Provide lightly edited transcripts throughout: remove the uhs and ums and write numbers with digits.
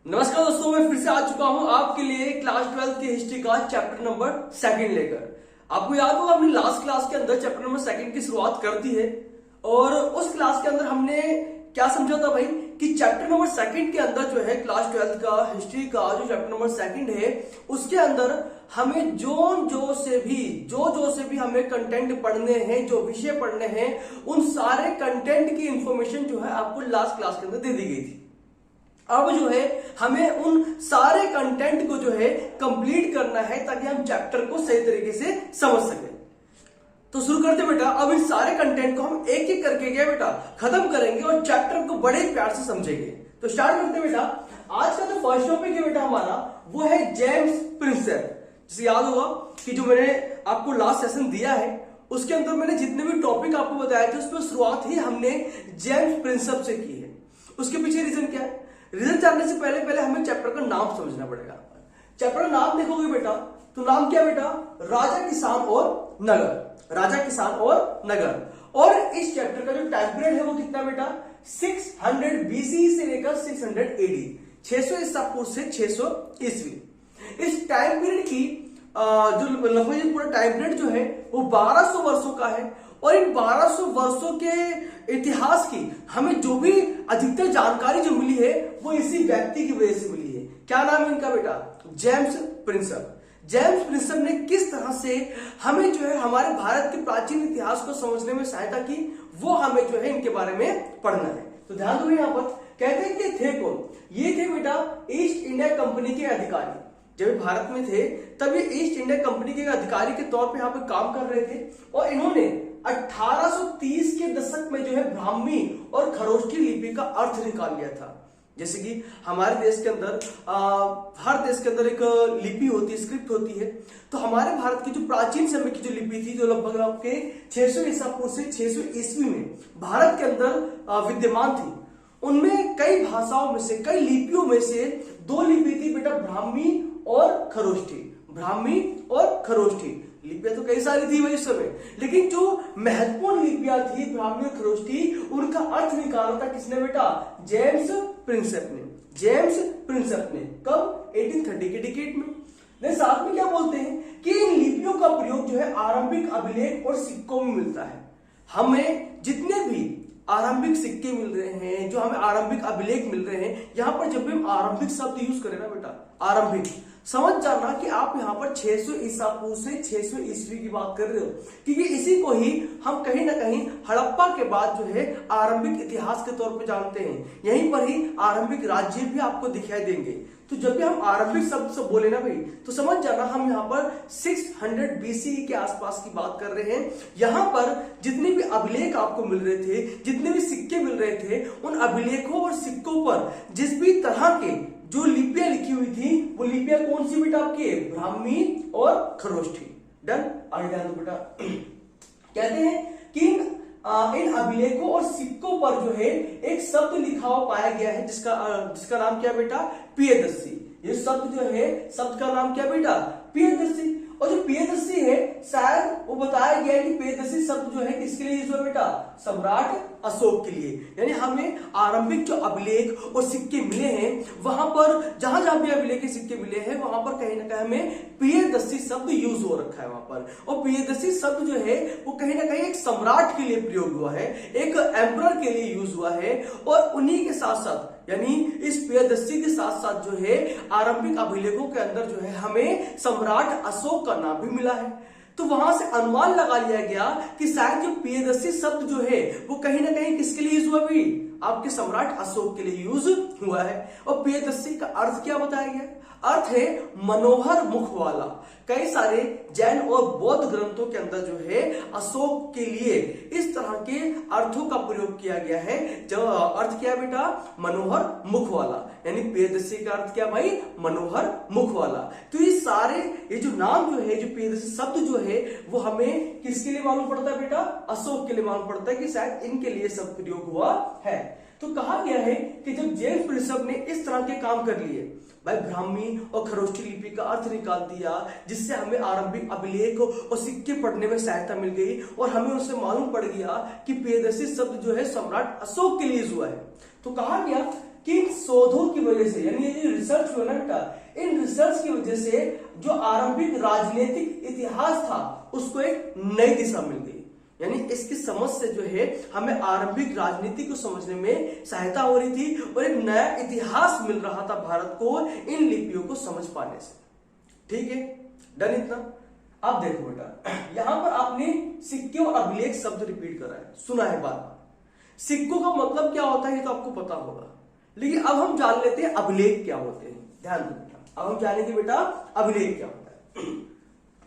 नमस्कार दोस्तों, मैं फिर से आ चुका हूं आपके लिए क्लास 12 की हिस्ट्री का चैप्टर नंबर 2 लेकर। आपको याद होगा हमने लास्ट क्लास के अंदर चैप्टर नंबर 2 की शुरुआत कर दी है और उस क्लास के अंदर हमने क्या समझा था भाई कि चैप्टर नंबर 2 के अंदर जो है क्लास 12 का हिस्ट्री का जो चैप्टर नंबर 2 है उसके अंदर हमें जो से भी हमें कंटेंट पढ़ने हैं, जो विषय पढ़ने हैं, उन सारे कंटेंट की इंफॉर्मेशन जो है आपको लास्ट क्लास के अंदर दे दी गई थी। अब जो है हमें उन सारे कंटेंट को जो है कंप्लीट करना है ताकि हम चैप्टर को सही तरीके से समझ सकें। तो शुरू करते बेटा। अब इन सारे कंटेंट को हम एक एक करके क्या बेटा खत्म करेंगे और चैप्टर को बड़े प्यार से समझेंगे। तो स्टार्ट करते बेटा। आज का जो फर्स्ट टॉपिक है बेटा हमारा वो है जेम्स प्रिंसेप। जैसे याद होगा कि जो मैंने आपको लास्ट सेशन दिया है उसके अंदर मैंने जितने भी टॉपिक आपको बताए थे उसमें शुरुआत ही हमने जेम्स प्रिंसेप से की है। उसके पीछे रीजन क्या है? रीजन जानने से पहले हमें चैप्टर का नाम समझना पड़ेगा। चैप्टर का नाम देखोगे बेटा तो नाम क्या बेटा? राजा किसान और नगर। राजा किसान और नगर। और इस चैप्टर का जो टाइम पीरियड है वो कितना बेटा? 600 BC से लेकर 600 AD, 600 ईसा पूर्व से 600 ईस्वी। इस टाइम पीरियड की जो लगभग पूरा टाइम पीरियड जो है वो 1200 वर्षों का है। और इन 1200 वर्षों के इतिहास की हमें जो भी अधिकतर जानकारी जो मिली है वो इसी व्यक्ति की वजह से मिली है। क्या नाम है इनका बेटा? James Prinsep. जेम्स प्रिंसेप ने किस तरह से हमें जो है हमारे भारत के प्राचीन इतिहास को समझने में सहायता की वो हमें जो है इनके बारे में पढ़ना है। तो ध्यान दो, यहां पर कहते हैं कि थे कौन? ये थे बेटा ईस्ट इंडिया कंपनी के अधिकारी। जब भारत में थे तब ये ईस्ट इंडिया कंपनी के अधिकारी के तौर पे यहाँ पे काम कर रहे थे और इन्होंने 1830 के दशक में जो है ब्राह्मी और खरोष्ठी लिपि का अर्थ निकाल लिया था। जैसे कि हमारे देश के अंदर हर देश के अंदर एक लिपि होती है, स्क्रिप्ट होती है। तो हमारे भारत की जो प्राचीन समय की जो लिपि थी जो लगभग आपके 600 ईसा पूर्व से 600 ईस्वी में भारत के अंदर विद्यमान थी, उनमें कई भाषाओं में से, कई लिपियों में से दो लिपि थी बेटा, ब्राह्मी और खरोष्ठी। ब्राह्मी और खरोष्ठी लिपियां तो कई सारी थी भाई उस समय, लेकिन जो महत्वपूर्ण लिपियां थी ब्राह्मी और खरोष्ठी, उनका अर्थ निकाला था किसने बेटा? जेम्स प्रिंसेप ने। जेम्स प्रिंसेप ने कब? 1830 के डिकेड में। साथ में क्या बोलते हैं कि इन लिपियों का प्रयोग जो है आरंभिक अभिलेख और सिक्कों में मिलता है। हमें जितने भी आरंभिक सिक्के मिल रहे हैं, जो हमें आरंभिक अभिलेख मिल रहे हैं, यहां पर जब भी हम आरंभिक शब्द यूज करें ना बेटा, आरंभिक, समझ जाना कि आप यहां पर 600 ईसा पूर्व से 600 ईस्वी की बात कर रहे हो, क्योंकि इसी को ही हम कहीं ना कहीं हड़प्पा के बाद जो है आरंभिक इतिहास के तौर पे जानते हैं। यहीं पर ही आरंभिक राज्य भी आपको दिखाई देंगे। तो जब भी हम आरंभिक शब्द से बोले ना भाई तो समझ जाना हम यहाँ पर 600 BC के आसपास की बात कर रहे हैं। यहाँ पर जितने भी अभिलेख आपको मिल रहे थे, जितने भी सिक्के मिल रहे थे, उन अभिलेखों और सिक्कों पर जिस भी तरह के जो लिपियां लिखी हुई थी वो लिपियां कौन सी बेटा? आपकी ब्राह्मी और खरोष्ठी। डन? आगे ध्यान दो बेटा। कहते हैं कि इन अभिलेखों और सिक्कों पर जो है एक शब्द लिखा हुआ पाया गया है जिसका नाम क्या बेटा? प्रियदर्शी। ये शब्द जो है, शब्द का नाम क्या बेटा? प्रियदर्शी। और जो प्रियदर्शी है शायद वो बताया गया है कि प्रियदर्शी शब्द जो है किसके लिए यूज हुआ बेटा? सम्राट अशोक के लिए। यानी हमें आरंभिक जो अभिलेख और सिक्के मिले हैं वहां पर जहां जहां भी अभिलेख के सिक्के मिले हैं वहां पर कहीं ना कहीं हमें प्रियदर्शी शब्द यूज हो रखा है वहां पर। और प्रियदर्शी शब्द जो है वो कहीं ना कहीं एक सम्राट के लिए प्रयोग हुआ है, एक एम्परर के लिए यूज हुआ है। और उन्हीं के साथ साथ यानी इस प्रियदर्शी के साथ साथ जो है आरंभिक अभिलेखों के अंदर जो है हमें सम्राट अशोक का नाम भी मिला है। तो वहां से अनुमान लगा लिया गया कि शायद जो प्रियदर्शी शब्द जो है वो कहीं ना कहीं किसके लिए यूज हुआ भी? आपके सम्राट अशोक के लिए यूज हुआ है। और प्रियदर्शी का अर्थ क्या बताया गया? अर्थ है मनोहर मुख वाला। कई सारे जैन और बौद्ध ग्रंथों के अंदर जो है अशोक के लिए इस तरह के अर्थों का प्रयोग किया गया है। जो अर्थ क्या बेटा? मनोहर मुख वाला। यानी प्रियदर्शी का अर्थ क्या भाई? मनोहर मुख वाला। तो ये सारे ये जो नाम जो है, जो प्रियदर्शी शब्द जो है वो हमें किसके लिए मालूम पड़ता है बेटा? अशोक के लिए मालूम पड़ता है कि शायद इनके लिए शब्द प्रयोग हुआ है। तो कहा गया है कि जब जेम्स प्रिंसेप ने इस तरह के काम कर लिए भाई, ब्राह्मी और खरोष्ठी लिपि का अर्थ निकाल दिया, जिससे हमें आरंभिक अभिलेख और सिक्के पढ़ने में सहायता मिल गई और हमें उससे मालूम पड़ गया कि प्रियदर्शी शब्द जो है सम्राट अशोक के लिए हुआ है। तो कहा गया कि इन शोधों की वजह से, यानी ये रिसर्च हुआ ना बेटा, इन रिसर्च की वजह से जो आरंभिक राजनीतिक इतिहास था उसको एक नई दिशा मिल गई। यानी इसकी समझ से जो है हमें आरंभिक राजनीति को समझने में सहायता हो रही थी और एक नया इतिहास मिल रहा था भारत को इन लिपियों को समझ पाने से। ठीक है, डन इतना। अब देखो बेटा, यहां पर आपने सिक्के और अभिलेख शब्द रिपीट करा है, सुना है बार बार। सिक्कों का मतलब क्या होता है ये तो आपको पता होगा, लेकिन अब हम जान लेते हैं अभिलेख क्या होते हैं। ध्यान दो बेटा, अब हम जानेंगे बेटा अभिलेख क्या होता है।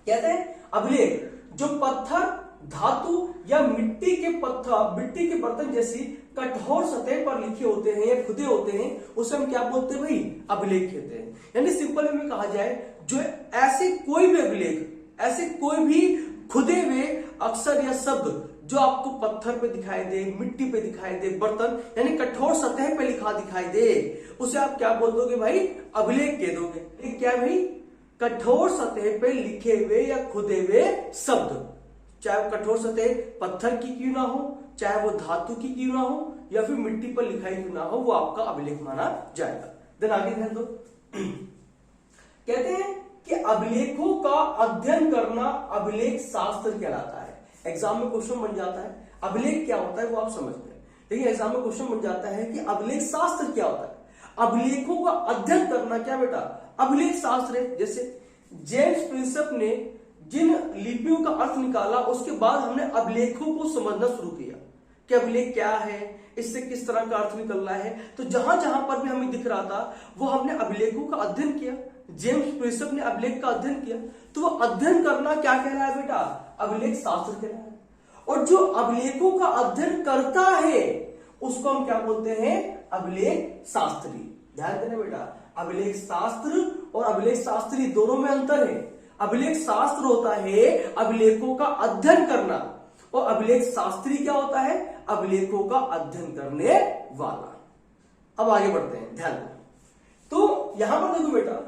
कहते हैं अभिलेख जो पत्थर, धातु या मिट्टी के पत्थर, मिट्टी के बर्तन जैसी कठोर सतह पर लिखे होते हैं या खुदे होते हैं, उसे हम क्या बोलते हैं भाई, अभिलेख कहते हैं। यानी सिंपल में कहा जाए, जो ऐसे कोई भी अभिलेख, ऐसे कोई भी खुदे हुए अक्षर या शब्द जो आपको पत्थर पे दिखाई दे, मिट्टी पे दिखाई दे, बर्तन यानी कठोर सतह पे लिखा दिखाई दे, उसे आप क्या बोल दोगे भाई, अभिलेख कह दोगे। क्या भाई, कठोर सतह पे लिखे हुए या खुदे हुए शब्द, चाहे वो कठोर सतह पत्थर की क्यों ना हो, चाहे वो धातु की क्यों ना हो, या फिर मिट्टी पर लिखाई क्यों ना हो, वो आपका अभिलेख माना जाएगा। देन आगे ध्यान दो, कहते हैं कि अभिलेखों का अध्ययन करना अभिलेख शास्त्र कहलाता है। एग्जाम में क्वेश्चन बन जाता है अभिलेख क्या होता है वो आप समझ गए, लेकिन एग्जाम में क्वेश्चन बन जाता है कि अभिलेख शास्त्र क्या होता है। अभिलेखों का अध्ययन करना क्या बेटा, अभिलेख शास्त्र है। जैसे जेम्स प्रिंसेप ने जिन लिपियों का अर्थ निकाला, उसके बाद हमने अभिलेखों को समझना शुरू किया कि अभिलेख क्या है, इससे किस तरह का अर्थ निकल रहा है। तो जहां जहां पर भी हमें दिख रहा था वो हमने अभिलेखों का अध्ययन किया। जेम्स प्रिंसेप ने अभिलेख का अध्ययन किया, तो वो अध्ययन करना क्या कहला है बेटा, अभिलेख शास्त्र कहला है। और जो अभिलेखों का अध्ययन करता है उसको हम क्या बोलते हैं, अभिलेख शास्त्री। ध्यान देना बेटा, अभिलेख शास्त्र और अभिलेख शास्त्री दोनों में अंतर है। अभिलेख शास्त्र होता है अभिलेखों का अध्ययन करना, और अभिलेख शास्त्री क्या होता है, अभिलेखों का अध्ययन करने वाला। अब आगे बढ़ते हैं, ध्यान दो। तो यहां पर देखो बेटा,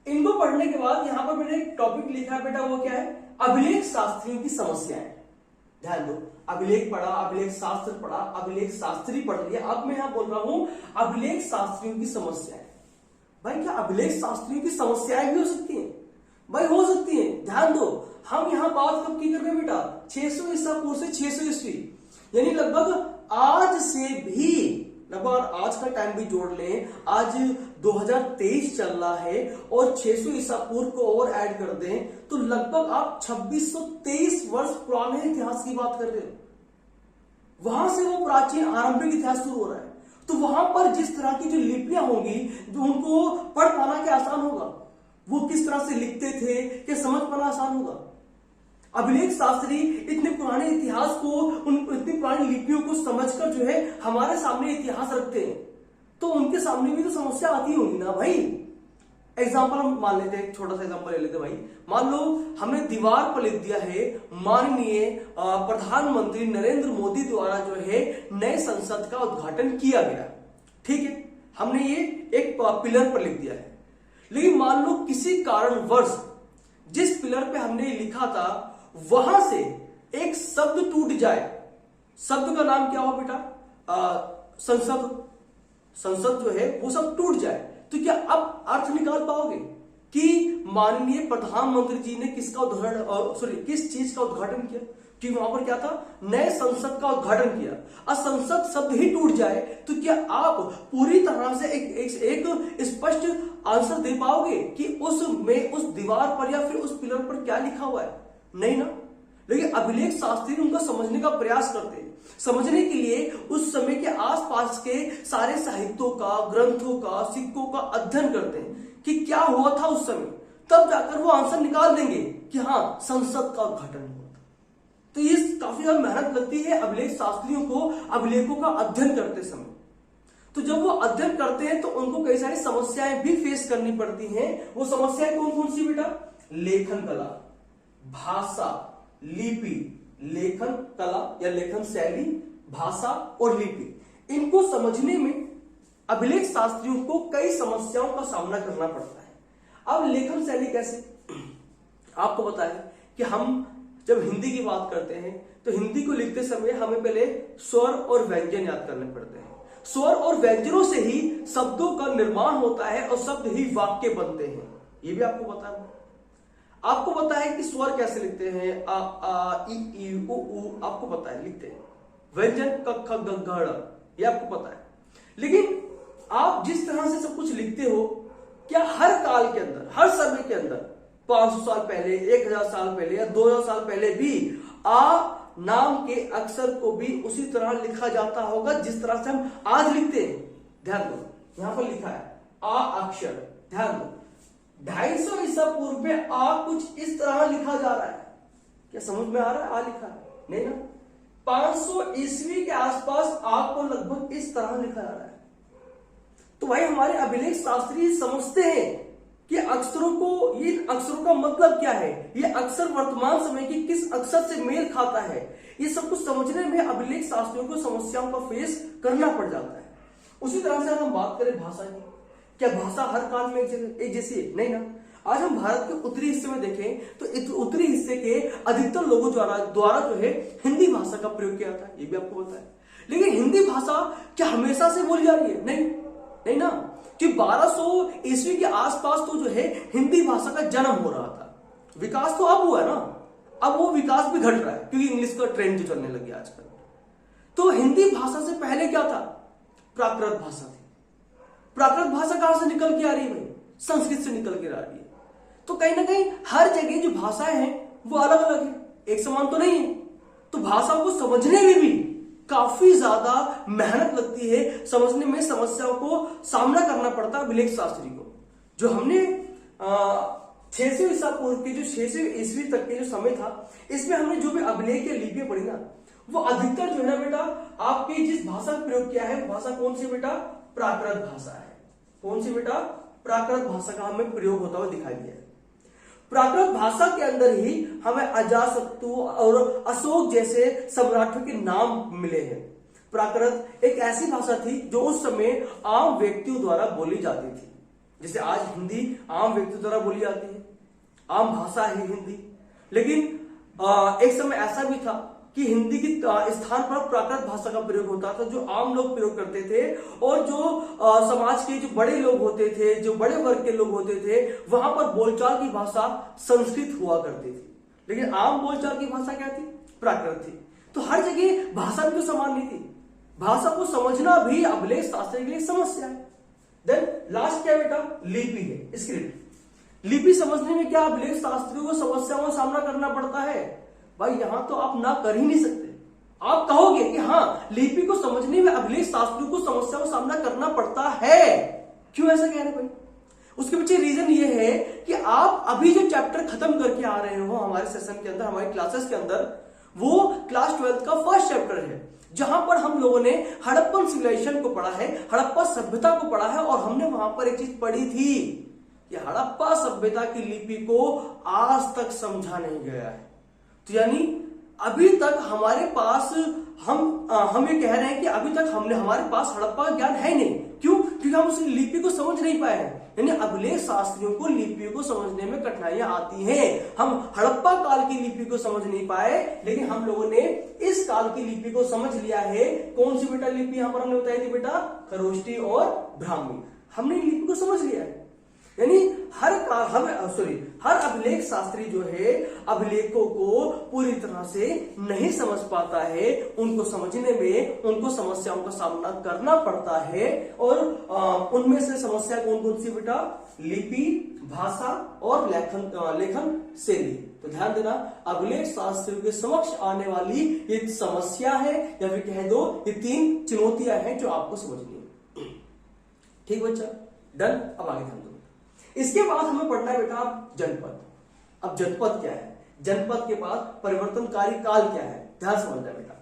इनको पढ़ने के बाद यहां पर मैंने एक टॉपिक लिखा है बेटा, वो क्या है, अभिलेख शास्त्रियों की समस्याएं। ध्यान दो, अभिलेख पढ़ा, अभिलेख शास्त्र पढ़ा, अभिलेख शास्त्री पढ़ लिया, अब मैं यहां बोल रहा हूं अभिलेख शास्त्रियों की समस्याएं। भाई क्या अभिलेख शास्त्रियों की समस्याएं भी हो सकती हैं? भाई हो सकती है। ध्यान दो, हम यहां बात कब की कर रहे हैं बेटा, 600 ईसा पूर्व से 600 ईस्वी, यानी लगभग आज से भी, लगभग आज का टाइम भी जोड़ लें, आज 2023 चल रहा है और 600 ईसा पूर्व को और ऐड कर दें तो लगभग आप 2623 वर्ष पुराने इतिहास की बात कर रहे हो। वहां से वो प्राचीन आरंभिक इतिहास शुरू हो रहा है। तो वहां पर जिस तरह की जो लिपियां होंगी, जो उनको पढ़ पाना क्या आसान होगा, वो किस तरह से लिखते थे क्या समझ पाना आसान होगा। अभिलेख शास्त्री इतने पुराने इतिहास को, उन इतनी पुरानी लिपियों को समझकर जो है हमारे सामने इतिहास रखते हैं, तो उनके सामने भी तो समस्या आती होगी ना भाई। एग्जाम्पल हम मान लेते हैं, एक छोटा सा एग्जाम्पल ले लेते हैं भाई। मान लो हमने दीवार पर लिख दिया है, माननीय प्रधानमंत्री नरेंद्र मोदी द्वारा जो है नए संसद का उद्घाटन किया गया। ठीक है, हमने ये एक पिलर पर लिख दिया है, लेकिन मान लो किसी कारणवश जिस पिलर पे हमने लिखा था वहां से एक शब्द टूट जाए। शब्द का नाम क्या हो बेटा, संसद। संसद जो है वो सब टूट जाए, तो क्या अब अर्थ निकाल पाओगे कि माननीय प्रधानमंत्री जी ने किसका उद्घाटन, किस चीज का उद्घाटन किया? कि वहां पर क्या था, नए संसद का उद्घाटन किया। और संसद शब्द ही टूट जाए तो क्या आप पूरी तरह से एक स्पष्ट आंसर दे पाओगे कि उस दीवार पर या फिर उस पिलर पर क्या लिखा हुआ है? नहीं ना। लेकिन अभिलेख शास्त्री उनका समझने का प्रयास करते हैं। समझने के लिए उस समय के आसपास के सारे साहित्यों का, ग्रंथों का, सिक्कों का अध्ययन करते हैं कि क्या हुआ था उस समय, तब जाकर वो आंसर निकाल देंगे कि हाँ संसद का उद्घाटन हुआ था। तो ये काफी ज्यादा मेहनत लगती है अभिलेख शास्त्रियों को अभिलेखों का अध्ययन करते समय। तो जब वो अध्ययन करते हैं तो उनको कई सारी समस्याएं भी फेस करनी पड़ती हैं। वो समस्याएं कौन कौन सी बेटा, लेखन कला, भाषा, लिपि, लेखन कला या लेखन शैली, भाषा और लिपि, इनको समझने में अभिलेख शास्त्रियों को कई समस्याओं का सामना करना पड़ता है। अब लेखन शैली कैसे, आपको पता है कि हम जब हिंदी की बात करते हैं तो हिंदी को लिखते समय हमें पहले स्वर और व्यंजन याद करने पड़ते हैं। स्वर और व्यंजनों से ही शब्दों का निर्माण होता है और शब्द ही वाक्य बनते हैं। ये भी आपको पता है। आपको पता है कि स्वर कैसे लिखते हैं, आ आ ई ई उ उ, आपको पता है लिखते हैं। व्यंजन क ख ग घ ड़, ये आपको पता है। लेकिन आप जिस तरह से सब कुछ लिखते हो, क्या हर काल के अंदर, हर समय के अंदर 500 साल पहले, 1000 साल पहले या 2000 साल पहले भी आ नाम के अक्षर को भी उसी तरह लिखा जाता होगा जिस तरह से हम आज लिखते हैं? ध्यान दो, यहां पर लिखा है आ अक्षर, ध्यान दो 250 ईसा पूर्व में आ कुछ इस तरह लिखा जा रहा है। क्या समझ में आ रहा है? आ लिखा है नहीं ना। 500 ईस्वी के आसपास आ को लगभग इस तरह लिखा जा रहा है। तो भाई हमारे अभिलेख शास्त्री समझते हैं कि अक्षरों को, ये अक्षरों का मतलब क्या है, ये अक्षर वर्तमान समय की किस अक्षर से मेल खाता है, ये सब कुछ समझने में अभिलेख शास्त्रियों को समस्याओं का फेस करना पड़ जाता है। उसी तरह से अगर हम बात करें भाषा की, क्या भाषा हर काल में एक जैसी है? नहीं ना। आज हम भारत के उत्तरी हिस्से में देखें तो उत्तरी हिस्से के अधिकतर लोगों द्वारा जो है हिंदी भाषा का प्रयोग किया जाता है, ये भी आपको पता है। लेकिन हिंदी भाषा क्या हमेशा से बोली जा रही है? नहीं ना। कि 1200 ईस्वी के आसपास तो जो है हिंदी भाषा का जन्म हो रहा था। विकास तो अब हुआ है ना, अब वो विकास भी घट रहा है क्योंकि इंग्लिश का ट्रेंड जो चलने लग गया आजकल। तो हिंदी भाषा से पहले क्या था? प्राकृत भाषा थी। प्राकृत भाषा कहां से निकल के आ रही है भाई? संस्कृत से निकल के आ रही है। तो कहीं ना कहीं हर जगह जो भाषाएं हैं वो अलग अलग है, एक समान तो नहीं है। तो भाषा को समझने में भी काफी ज्यादा मेहनत लगती है, समझने में समस्याओं को सामना करना पड़ता है अभिलेख शास्त्री को। जो हमने 600 ईसा पूर्व के, जो 600 ईस्वी तक के जो समय था, इसमें हमने जो भी अभिलेख या लिपियां पढ़ी ना, वो अधिकतर जो है ना बेटा, आपकी जिस भाषा का प्रयोग किया है वो भाषा कौन सी बेटा? प्राकृत भाषा है। कौन सी बेटा? प्राकृत भाषा का हमें प्रयोग होता हुआ दिखाई दिया है। प्राकृत भाषा के अंदर ही हमें अजातशत्रु और अशोक जैसे सम्राटों के नाम मिले हैं। प्राकृत एक ऐसी भाषा थी जो उस समय आम व्यक्तियों द्वारा बोली जाती थी। जैसे आज हिंदी आम व्यक्तियों द्वारा बोली जाती है, आम भाषा है हिंदी। लेकिन एक समय ऐसा भी था कि हिंदी की स्थान पर प्राकृत भाषा का प्रयोग होता था, जो आम लोग प्रयोग करते थे। और जो समाज के जो बड़े लोग होते थे, जो बड़े वर्ग के लोग होते थे, वहां पर बोलचाल की भाषा संस्कृत हुआ करती थी। लेकिन आम बोलचाल की भाषा क्या थी? प्राकृत थी। तो हर जगह भाषा भी तो समान नहीं थी। भाषा को समझना भी अभिलेख शास्त्र के लिए समस्या है। देन लास्ट क्या बेटा? लिपि है, स्क्रिप्ट। लिपि समझने में क्या अभिलेख शास्त्रियों को समस्याओं का सामना करना पड़ता है? भाई यहां तो आप ना कर ही नहीं सकते। आप कहोगे कि हाँ, लिपि को समझने में अभिलेख शास्त्रियों को समस्याओं का सामना करना पड़ता है। क्यों ऐसा कह रहे भाई? उसके पीछे रीजन ये है कि आप अभी जो चैप्टर खत्म करके आ रहे हो हमारे सेशन के अंदर, हमारी क्लासेस के अंदर, वो क्लास 12 का फर्स्ट चैप्टर है, जहां पर हम लोगों ने हड़प्पन सिविलाइजेशन को पढ़ा है, हड़प्पा सभ्यता को पढ़ा है। और हमने वहां पर एक चीज पढ़ी थी कि हड़प्पा सभ्यता की लिपि को आज तक समझा नहीं गया है। तो यानी अभी तक हमारे पास हम ये कह रहे हैं कि अभी तक हमारे पास हड़प्पा का ज्ञान है नहीं। क्यों? क्योंकि हम उस लिपि को समझ नहीं पाए हैं। यानी अभिलेख शास्त्रियों को लिपियों को समझने में कठिनाइयां आती हैं। हम हड़प्पा काल की लिपि को समझ नहीं पाए, लेकिन हम लोगों ने इस काल की लिपि को समझ लिया है। कौन सी बेटा लिपि यहां पर हमने बताई थी बेटा? खरोष्टी और ब्राह्मी। हमने लिपि को समझ लिया है। यानी हर अभिलेख शास्त्री जो है अभिलेखों को पूरी तरह से नहीं समझ पाता है। उनको समझने में उनको समस्याओं का सामना करना पड़ता है। और उनमें से समस्या कौन कौन सी बेटा? लिपि, भाषा और लेखन शैली। तो ध्यान देना, अभिलेख शास्त्रियों के समक्ष आने वाली ये समस्या है, या फिर कह दो ये 3 चुनौतियां हैं जो आपको समझनी है। ठीक बच्चा, डन। अब आगे ध्यान दो। इसके बाद हमें पढ़ना है बेटा जनपद। अब जनपद क्या है? जनपद के बाद परिवर्तनकारी काल क्या है? ध्यान समझना बेटा।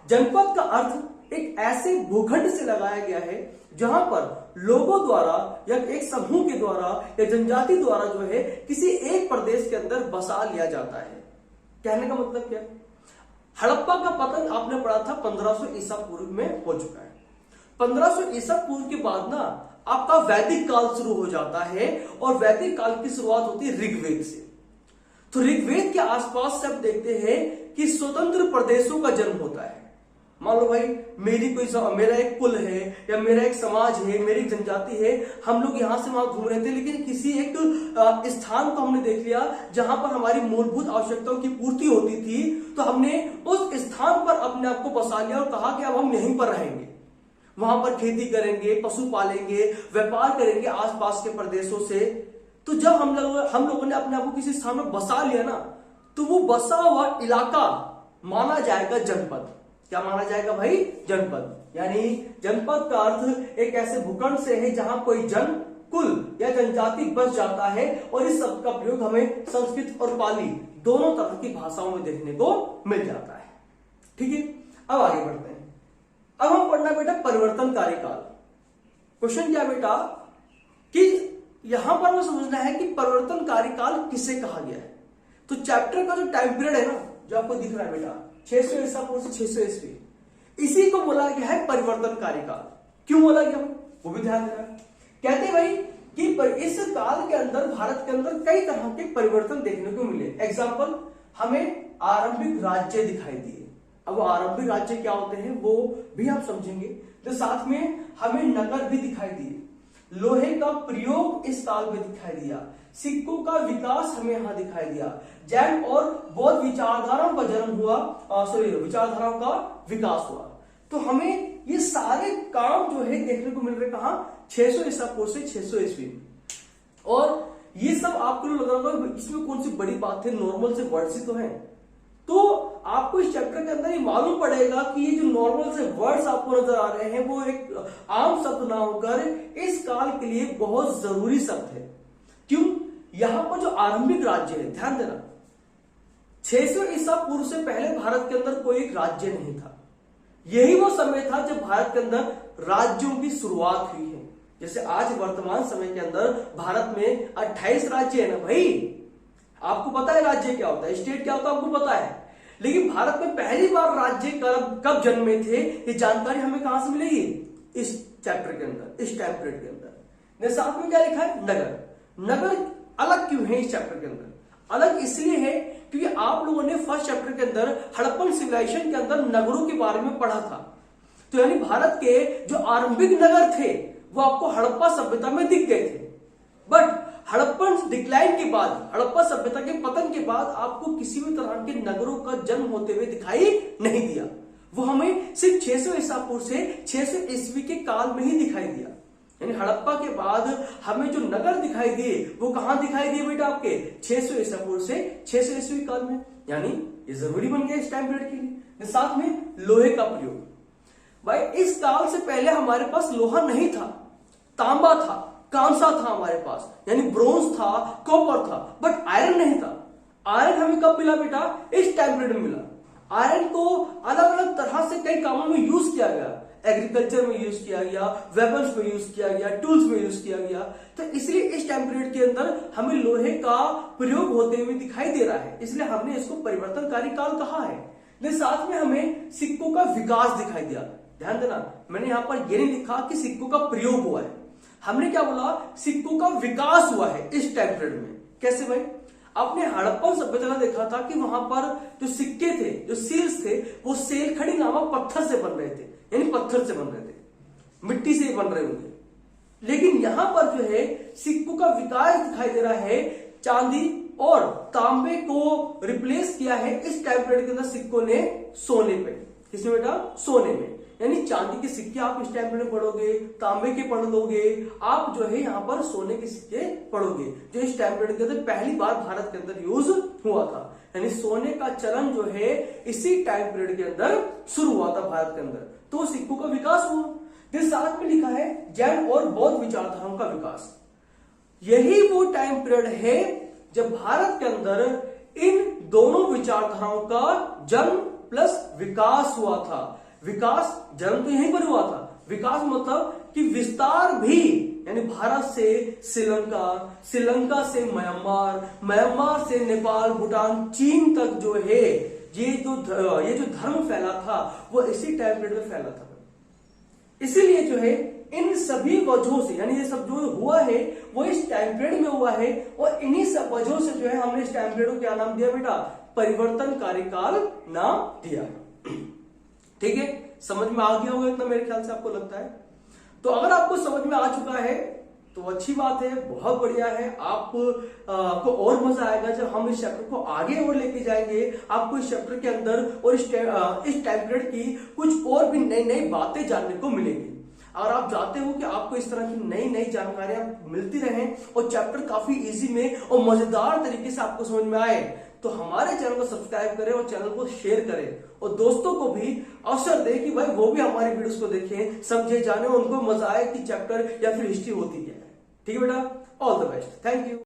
जनपद का अर्थ एक ऐसे भूखंड से लगाया गया है जहां पर लोगों द्वारा या एक समूह के द्वारा या जनजाति द्वारा जो है किसी एक प्रदेश के अंदर बसा लिया जाता है। कहने का मतलब क्या? हड़प्पा का पतन आपने पढ़ा था 1500 ईसा पूर्व में हो चुका है। 1500 ईसा पूर्व के बाद ना आपका वैदिक काल शुरू हो जाता है। और वैदिक काल की शुरुआत होती है ऋग्वेद से। तो ऋग्वेद के आसपास से आप देखते हैं कि स्वतंत्र प्रदेशों का जन्म होता है। मान लो भाई मेरा एक कुल है या मेरा एक समाज है, मेरी जनजाति है, हम लोग यहाँ से वहां घूम रहे थे, लेकिन किसी एक स्थान को हमने देख लिया जहां पर हमारी मूलभूत आवश्यकताओं की पूर्ति होती थी, तो हमने उस स्थान पर अपने आप को बसा लिया और कहा कि अब हम यहीं पर रहेंगे, वहां पर खेती करेंगे, पशु पालेंगे, व्यापार करेंगे आसपास के प्रदेशों से। तो जब हम लोगों ने अपने आप को किसी स्थान में बसा लिया ना, तो वो बसा हुआ इलाका माना जाएगा जनपद। क्या माना जाएगा भाई? जनपद। यानी जनपद का अर्थ एक ऐसे भूखंड से है जहां कोई जन, कुल या जनजाति बस जाता है, और इस शब्द का प्रयोग हमें संस्कृत और पाली दोनों तरह की भाषाओं में देखने को मिल जाता है। ठीक है, अब आगे बढ़ते हैं। अब हम पढ़ना बेटा परिवर्तनकारी काल। क्वेश्चन क्या बेटा कि यहां पर हमें समझना है कि परिवर्तनकारी काल किसे कहा गया है। तो चैप्टर का जो टाइम पीरियड है ना, जो आपको दिख रहा है बेटा 600 ईसा पूर्व से 600 ईस्वी, इसी को बोला गया है परिवर्तनकारी काल। क्यों बोला गया वो भी ध्यान देना। कहते भाई कि इस काल के अंदर भारत के अंदर कई तरह के परिवर्तन देखने को मिले। एग्जाम्पल, हमें आरंभिक राज्य दिखाई दिए। अब आरंभिक राज्य क्या होते हैं वो भी हम समझेंगे। तो साथ में हमें नगर भी दिखाई दिए, लोहे का प्रयोग इस काल में दिखाई दिया, सिक्कों का विकास हमें यहां दिखाई दिया, जैन और बौद्ध विचारधाराओं का जन्म हुआ, विचारधाराओं का विकास हुआ। तो हमें ये सारे काम जो है देखने को मिल रहे कहां? 600 ईसा पूर्व से 600 ईस्वी। और ये सब आपको लग रहा होगा इसमें कौन सी बड़ी बात है, नॉर्मल से वर्ड्स ही तो है। तो आपको इस चैप्टर के अंदर ये मालूम पड़ेगा कि ये जो नॉर्मल से वर्ड्स आपको नजर आ रहे हैं वो एक आम शब्द ना होकर इस काल के लिए बहुत जरूरी शब्द है। क्यों? यहां पर जो आरंभिक राज्य है, ध्यान देना, 600 ईसा पूर्व से पहले भारत के अंदर कोई एक राज्य नहीं था। यही वो समय था जब भारत के अंदर राज्यों की शुरुआत हुई है। जैसे आज वर्तमान समय के अंदर भारत में 28 राज्य है ना भाई। आपको पता है राज्य क्या होता है, स्टेट क्या होता है, आपको पता है। लेकिन भारत में पहली बार राज्य कब जन्मे थे, ये जानकारी हमें कहां से मिलेगी? इस चैप्टर के अंदर, इस टाइम पीरियड के अंदर। साथ में क्या लिखा है? नगर। नगर अलग क्यों है इस चैप्टर के अंदर? अलग इसलिए है क्योंकि आप लोगों ने फर्स्ट चैप्टर के अंदर हड़प्पन सिविलाइजेशन के अंदर नगरों के बारे में पढ़ा था। तो यानी भारत के जो आरंभिक नगर थे वो आपको हड़प्पा सभ्यता में दिख गए थे। बट हड़प्पन डिक्लाइन के बाद, हड़प्पा सभ्यता के पतन के बाद आपको किसी भी तरह के नगरों का जन्म होते हुए दिखाई नहीं दिया। वो हमें सिर्फ 600 ईसा पूर्व से 600 ईस्वी के काल में ही दिखाई दिया। यानी हड़प्पा के बाद हमें जो नगर दिखाई दिए वो कहां दिखाई दिए बेटा? आपके 600 ईसा पूर्व से 600 ईस्वी काल में। यानी ये जरूरी बन गया इस टाइम पीरियड के लिए। साथ में लोहे का प्रयोग। भाई इस काल से पहले हमारे पास लोहा नहीं था, तांबा था, कांसा था हमारे पास, यानी ब्रोंज था, कॉपर था, बट आयरन नहीं था। आयरन हमें कब मिला बेटा? इस टाइम पीरियड में मिला। आयरन को अलग अलग तरह से कई कामों में यूज किया गया। एग्रीकल्चर में यूज किया गया, वेपन्स में यूज किया गया, टूल्स में यूज किया गया। तो इसलिए इस टाइम पीरियड के अंदर हमें लोहे का प्रयोग होते हुए दिखाई दे रहा है, इसलिए हमने इसको परिवर्तनकारी काल कहा है। साथ में हमें सिक्कों का विकास दिखाई दिया। ध्यान देना, मैंने यहां पर यह नहीं लिखा कि सिक्कों का प्रयोग हुआ है, हमने क्या बोला? सिक्कों का विकास हुआ है इस टाइम पीरियड में। कैसे भाई? आपने हड़प्पन सभ्यता में देखा था कि वहां पर जो सिक्के थे, जो सील्स थे, वो सेलखड़ी नामक पत्थर से बन रहे थे, यानी पत्थर से बन रहे थे, मिट्टी से बन रहे होंगे। लेकिन यहां पर जो है सिक्कों का विकास दिखाई दे रहा है। चांदी और तांबे को रिप्लेस किया है इस टाइम पीरियड के अंदर सिक्कों ने सोने पे। किसमें बेटा? सोने में। यानी चांदी के सिक्के आप इस टाइम पीरियड पढ़ोगे, तांबे के पढ़ लोगे, आप जो है यहां पर सोने के सिक्के पढ़ोगे, जो इस टाइम पीरियड के अंदर पहली बार भारत के अंदर यूज हुआ था। यानी सोने का चलन जो है इसी टाइम पीरियड के अंदर शुरू हुआ था भारत के अंदर। तो सिक्कों का विकास हुआ। फिर साथ में लिखा है जैन और बौद्ध विचारधाराओं का विकास। यही वो टाइम पीरियड है जब भारत के अंदर इन दोनों विचारधाराओं का जन्म प्लस विकास हुआ था। विकास, जन्म तो यहीं पर हुआ था, विकास मतलब कि विस्तार भी, यानी भारत से श्रीलंका, श्रीलंका से म्यांमार, म्यांमार से नेपाल, भूटान, चीन तक जो है ये जो धर्म फैला था वो इसी टाइम पीरियड में फैला था। इसीलिए जो है इन सभी वजहों से, यानी ये सब जो हुआ है वो इस टाइम पीरियड में हुआ है, और इन्हीं सब वजहों से जो है हमने इस टाइम पीरियड को क्या नाम दिया बेटा? परिवर्तनकारी काल नाम दिया। ठीक है। समझ में आ गया होगा इतना, मेरे ख्याल से आपको लगता है। तो अगर आपको समझ में आ चुका है तो अच्छी बात है, बहुत बढ़िया है। आपको और मजा आएगा जब हम इस चैप्टर को आगे और लेके जाएंगे। आपको इस चैप्टर के अंदर और इस टाइम पीरियड की कुछ और भी नई नई बातें जानने को मिलेंगी। अगर आप चाहते हो कि आपको इस तरह की नई नई जानकारियां मिलती रहें और चैप्टर काफी इजी में और मजेदार तरीके से आपको समझ में आए, तो हमारे चैनल को सब्सक्राइब करें और चैनल को शेयर करें और दोस्तों को भी अवसर दें कि भाई वो भी हमारे वीडियोस को देखें, समझे, जाने, उनको मजा आए कि चैप्टर या फिर हिस्ट्री होती क्या है। ठीक है बेटा, all the best, thank you.